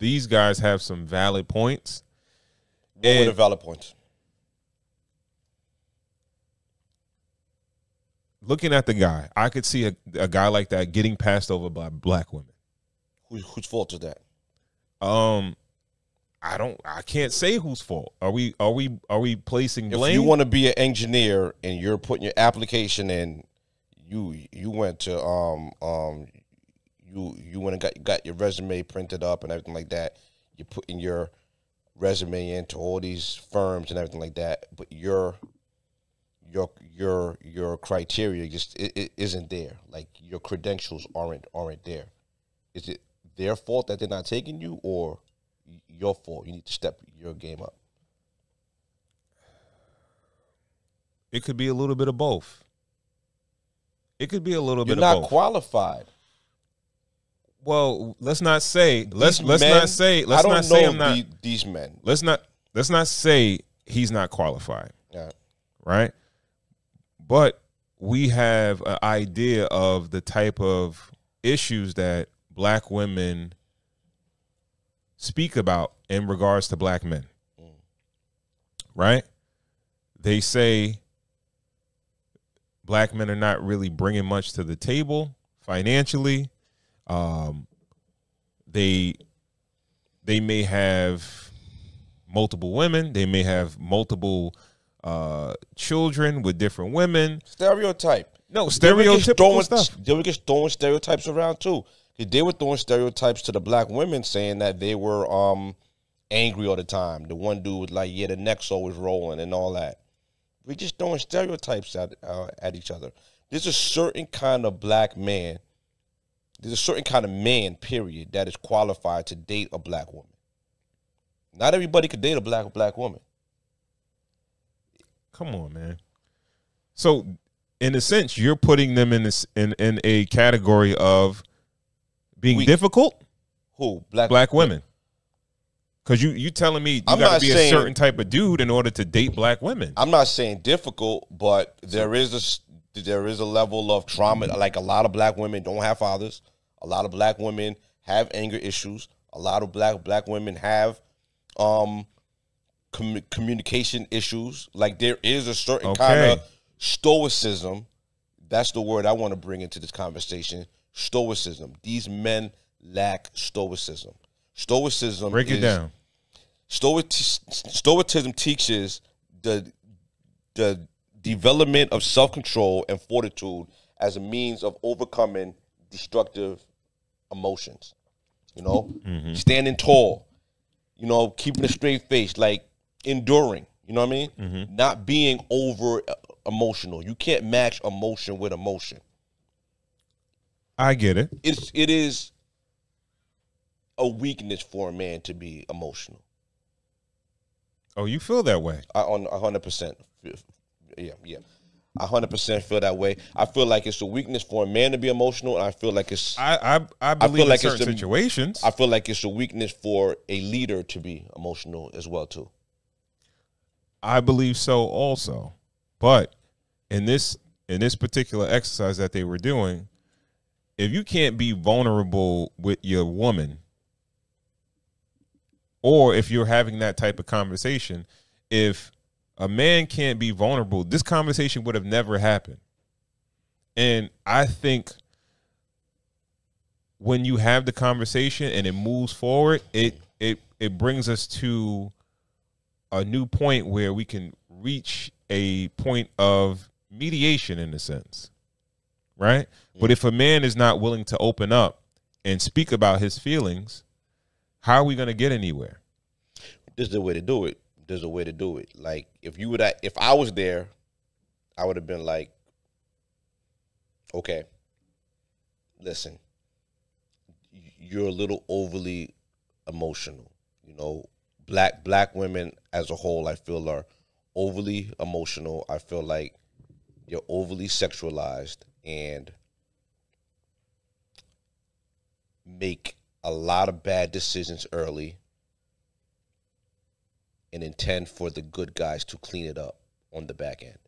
these guys have some valid points. What were the valid points? Looking at the guy, I could see a guy like that getting passed over by black women. Whose fault is that? I can't say whose fault. Are we placing blame? If you want to be an engineer and you're putting your application in, you went to you went and got your resume printed up and everything like that. You're putting your resume into all these firms and everything like that, but your criteria just it isn't there. Like your credentials aren't there. Is it their fault that they're not taking you, or your fault? You need to step your game up. It could be a little bit of both. It could be a little bit of both. You're not qualified. Well, let's not say These men. Let's not say he's not qualified. Yeah. Right? But we have an idea of the type of issues that black women speak about in regards to black men. Right? They say black men are not really bringing much to the table financially. They may have multiple women. They may have multiple children with different women. Stereotype. No, stereotypical stuff. They were just throwing stereotypes around too. They were throwing stereotypes to the black women, saying that they were angry all the time. The one dude was like, yeah, the neck's always rolling and all that. We're just throwing stereotypes at each other. There's a certain kind of black man. There's a certain kind of man, period, that is qualified to date a black woman. Not everybody could date a black woman. Come on, man. So, in a sense, you're putting them in a category of being difficult. Who? Black women. Because you telling me you got to be a certain type of dude in order to date black women. I'm not saying difficult, but there is a level of trauma. Like a lot of black women don't have fathers. A lot of black women have anger issues. A lot of black women have communication issues. Like there is a certain kind of stoicism. That's the word I want to bring into this conversation. Stoicism. These men lack stoicism. Stoicism. Break it down. Stoicism teaches the development of self-control and fortitude as a means of overcoming destructive emotions. You know, standing tall. You know, keeping a straight face, like enduring. You know what I mean? Not being over emotional. You can't match emotion with emotion. I get it. It is a weakness for a man to be emotional. Oh, you feel that way? On 100%. Yeah. I 100% feel that way. I feel like it's a weakness for a man to be emotional, and I feel like it's. I believe in certain situations. I feel like it's a weakness for a leader to be emotional as well too. I believe so also, but in this particular exercise that they were doing, if you can't be vulnerable with your woman, or if you're having that type of conversation, if a man can't be vulnerable, this conversation would have never happened. And I think when you have the conversation and it moves forward, it brings us to a new point where we can reach a point of mediation in a sense, right? But if a man is not willing to open up and speak about his feelings, how are we going to get anywhere? This is the way to do it. There's a way to do it. Like if I was there, I would have been like, okay, listen, you're a little overly emotional. You know, black women as a whole, I feel, are overly emotional. I feel like you're overly sexualized and make a lot of bad decisions early and intend for the good guys to clean it up on the back end.